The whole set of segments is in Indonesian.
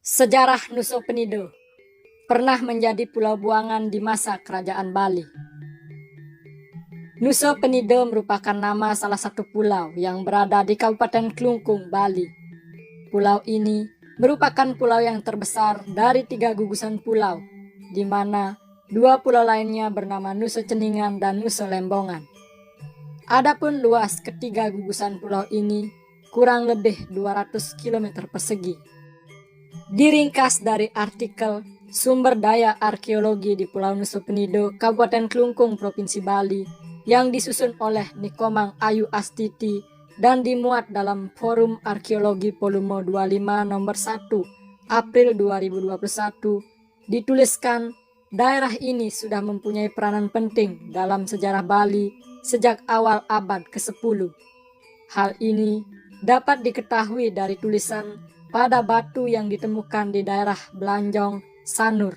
Sejarah Nusa Penida pernah menjadi pulau buangan di masa Kerajaan Bali. Nusa Penida merupakan nama salah satu pulau yang berada di Kabupaten Klungkung, Bali. Pulau ini merupakan pulau yang terbesar dari 3 gugusan pulau, di mana 2 pulau lainnya bernama Nusa Ceningan dan Nusa Lembongan. Adapun luas ketiga gugusan pulau ini kurang lebih 200 km persegi. Diringkas dari artikel Sumber Daya Arkeologi di Pulau Nusa Penida, Kabupaten Klungkung, Provinsi Bali, yang disusun oleh Nikomang Ayu Astiti dan dimuat dalam Forum Arkeologi Volume 25 nomor 1 April 2021, dituliskan daerah ini sudah mempunyai peranan penting dalam sejarah Bali sejak awal abad ke-10. Hal ini dapat diketahui dari tulisan pada batu yang ditemukan di daerah Belanjong, Sanur,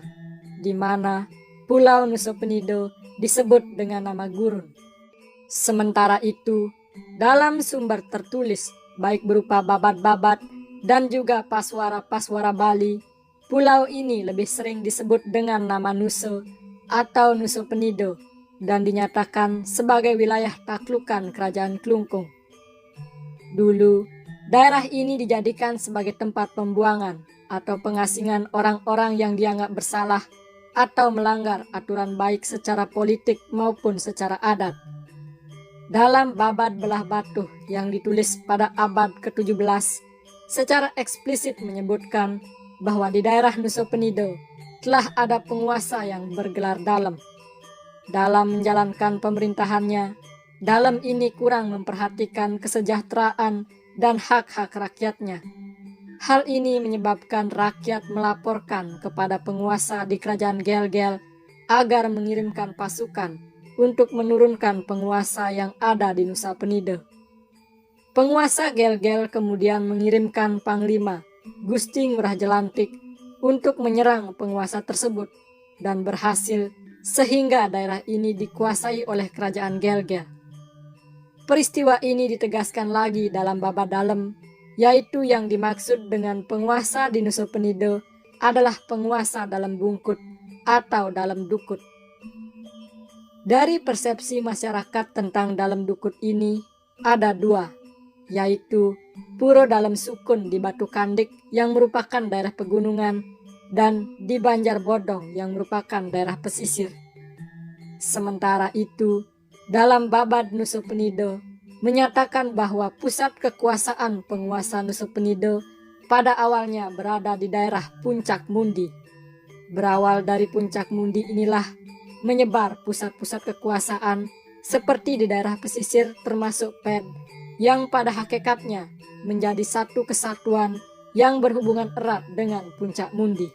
di mana Pulau Nusa Penida disebut dengan nama gurun. Sementara itu, dalam sumber tertulis baik berupa babat-babat dan juga paswara-paswara Bali, pulau ini lebih sering disebut dengan nama Nusa atau Nusa Penida dan dinyatakan sebagai wilayah taklukan Kerajaan Klungkung. Dulu, daerah ini dijadikan sebagai tempat pembuangan atau pengasingan orang-orang yang dianggap bersalah atau melanggar aturan baik secara politik maupun secara adat. Dalam Babad Belah Batu yang ditulis pada abad ke-17, secara eksplisit menyebutkan bahwa di daerah Nusa Penida telah ada penguasa yang bergelar Dalem. Dalam menjalankan pemerintahannya, Dalem ini kurang memperhatikan kesejahteraan dan hak-hak rakyatnya. Hal ini menyebabkan rakyat melaporkan kepada penguasa di Kerajaan Gel-Gel agar mengirimkan pasukan untuk menurunkan penguasa yang ada di Nusa Penida. Penguasa Gel-Gel kemudian mengirimkan Panglima Gusti Ngurah Jelantik untuk menyerang penguasa tersebut dan berhasil sehingga daerah ini dikuasai oleh Kerajaan Gel-Gel. Peristiwa ini ditegaskan lagi dalam Babad Dalem, yaitu yang dimaksud dengan penguasa di Nusa Penida adalah penguasa dalam bungkut atau dalam dukut. Dari persepsi masyarakat tentang dalam dukut ini ada 2, yaitu Puro Dalam Sukun di Batu Kandik yang merupakan daerah pegunungan dan di Banjar Bodong yang merupakan daerah pesisir. Sementara itu, dalam Babad Nusa Penida menyatakan bahwa pusat kekuasaan penguasa Nusa Penida pada awalnya berada di daerah Puncak Mundi. Berawal dari Puncak Mundi inilah menyebar pusat-pusat kekuasaan seperti di daerah pesisir termasuk Pen, yang pada hakikatnya menjadi satu kesatuan yang berhubungan erat dengan Puncak Mundi.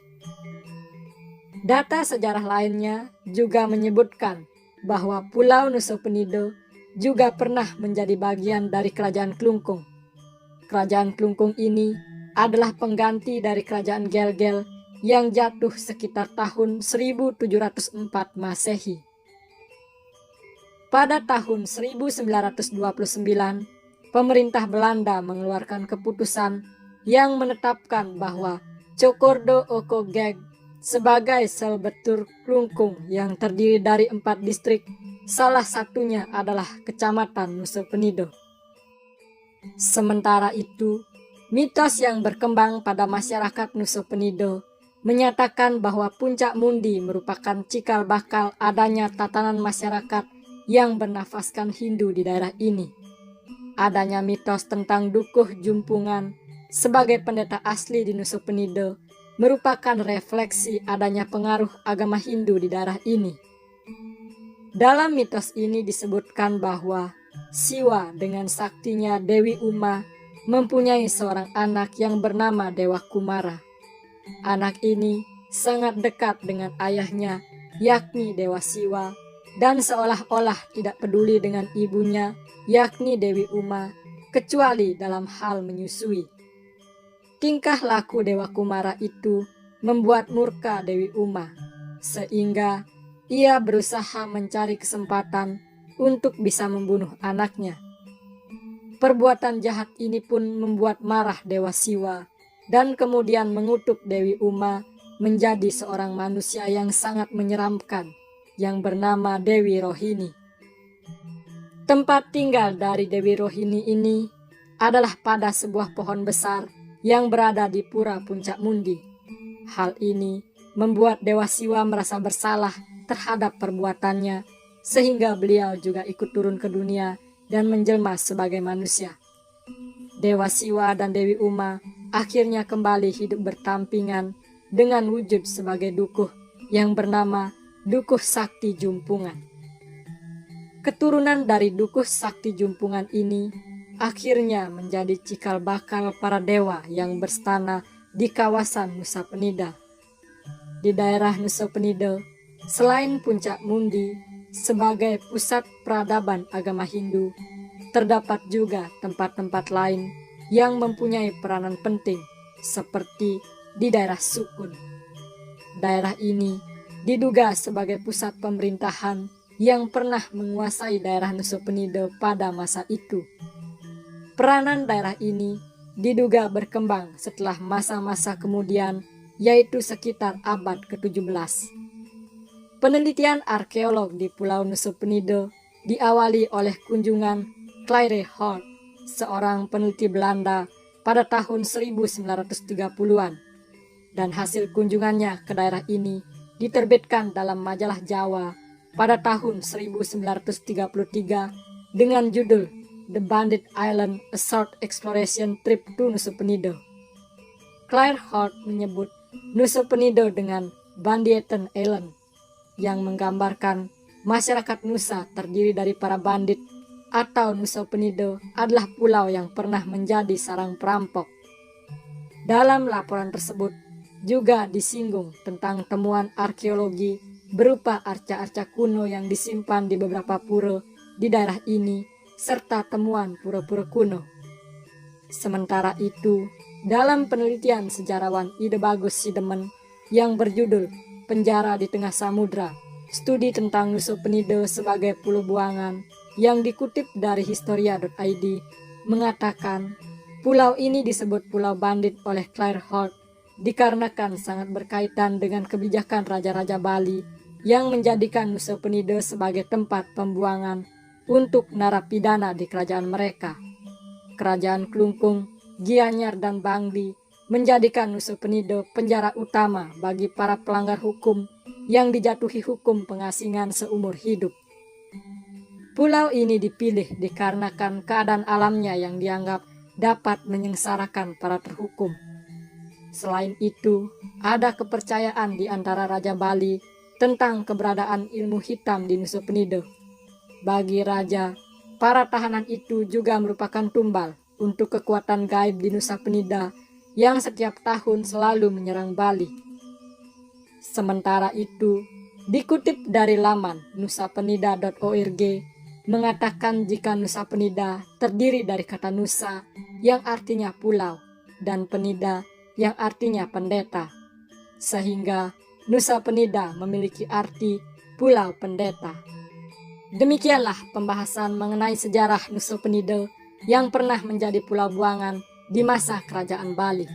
Data sejarah lainnya juga menyebutkan bahwa Pulau Nusa Penida juga pernah menjadi bagian dari Kerajaan Klungkung. Kerajaan Klungkung ini adalah pengganti dari Kerajaan Gel-Gel yang jatuh sekitar tahun 1704 Masehi. Pada tahun 1929, pemerintah Belanda mengeluarkan keputusan yang menetapkan bahwa Cokordo Oko Geg sebagai Selbetur Klungkung yang terdiri dari 4 distrik, salah satunya adalah Kecamatan Nusa Penida. Sementara itu, mitos yang berkembang pada masyarakat Nusa Penida menyatakan bahwa Puncak Mundi merupakan cikal bakal adanya tatanan masyarakat yang bernafaskan Hindu di daerah ini. Adanya mitos tentang Dukuh Jumpungan sebagai pendeta asli di Nusa Penida merupakan refleksi adanya pengaruh agama Hindu di daerah ini. Dalam mitos ini disebutkan bahwa Siwa dengan saktinya Dewi Uma mempunyai seorang anak yang bernama Dewa Kumara. Anak ini sangat dekat dengan ayahnya, yakni Dewa Siwa, dan seolah-olah tidak peduli dengan ibunya, yakni Dewi Uma, kecuali dalam hal menyusui. Tingkah laku Dewa Kumara itu membuat murka Dewi Uma, sehingga ia berusaha mencari kesempatan untuk bisa membunuh anaknya. Perbuatan jahat ini pun membuat marah Dewa Siwa dan kemudian mengutuk Dewi Uma menjadi seorang manusia yang sangat menyeramkan yang bernama Dewi Rohini. Tempat tinggal dari Dewi Rohini ini adalah pada sebuah pohon besar yang berada di Pura Puncak Mundi. Hal ini membuat Dewa Siwa merasa bersalah terhadap perbuatannya, sehingga beliau juga ikut turun ke dunia dan menjelma sebagai manusia. Dewa Siwa dan Dewi Uma akhirnya kembali hidup bertampingan dengan wujud sebagai dukuh yang bernama Dukuh Sakti Jumpungan. Keturunan dari Dukuh Sakti Jumpungan ini akhirnya menjadi cikal bakal para dewa yang berstana di kawasan Nusa Penida. Di daerah Nusa Penida, selain Puncak Mundi sebagai pusat peradaban agama Hindu, terdapat juga tempat-tempat lain yang mempunyai peranan penting seperti di daerah Sukun. Daerah ini diduga sebagai pusat pemerintahan yang pernah menguasai daerah Nusa Penida pada masa itu. Peranan daerah ini diduga berkembang setelah masa-masa kemudian, yaitu sekitar abad ke-17. Penelitian arkeolog di Pulau Nusa Penida diawali oleh kunjungan Claire Hort, seorang peneliti Belanda pada tahun 1930-an, dan hasil kunjungannya ke daerah ini diterbitkan dalam majalah Jawa pada tahun 1933 dengan judul The Bandit Island, A Short Exploration Trip to Nusa Penida. Claire Hort menyebut Nusa Penida dengan Banditen Island, yang menggambarkan masyarakat Nusa terdiri dari para bandit, atau Nusa Penida adalah pulau yang pernah menjadi sarang perampok. Dalam laporan tersebut juga disinggung tentang temuan arkeologi berupa arca-arca kuno yang disimpan di beberapa pura di daerah ini, serta temuan pura-pura kuno. Sementara itu, dalam penelitian sejarawan Ide Bagus Sidemen yang berjudul Penjara di Tengah Samudra, studi tentang Nusa Penida sebagai pulau buangan yang dikutip dari historia.id, mengatakan pulau ini disebut Pulau Bandit oleh Claire Hort dikarenakan sangat berkaitan dengan kebijakan Raja-Raja Bali yang menjadikan Nusa Penida sebagai tempat pembuangan untuk narapidana di kerajaan mereka. Kerajaan Klungkung, Gianyar, dan Bangli menjadikan Nusa Penida penjara utama bagi para pelanggar hukum yang dijatuhi hukum pengasingan seumur hidup. Pulau ini dipilih dikarenakan keadaan alamnya yang dianggap dapat menyengsarakan para terhukum. Selain itu, ada kepercayaan di antara Raja Bali tentang keberadaan ilmu hitam di Nusa Penida. Bagi raja, para tahanan itu juga merupakan tumbal untuk kekuatan gaib di Nusa Penida yang setiap tahun selalu menyerang Bali. Sementara itu, dikutip dari laman nusapenida.org, mengatakan jika Nusa Penida terdiri dari kata Nusa yang artinya pulau dan Penida yang artinya pendeta, sehingga Nusa Penida memiliki arti pulau pendeta. Demikianlah pembahasan mengenai sejarah Nusa Penida yang pernah menjadi pulau buangan di masa kerajaan Bali.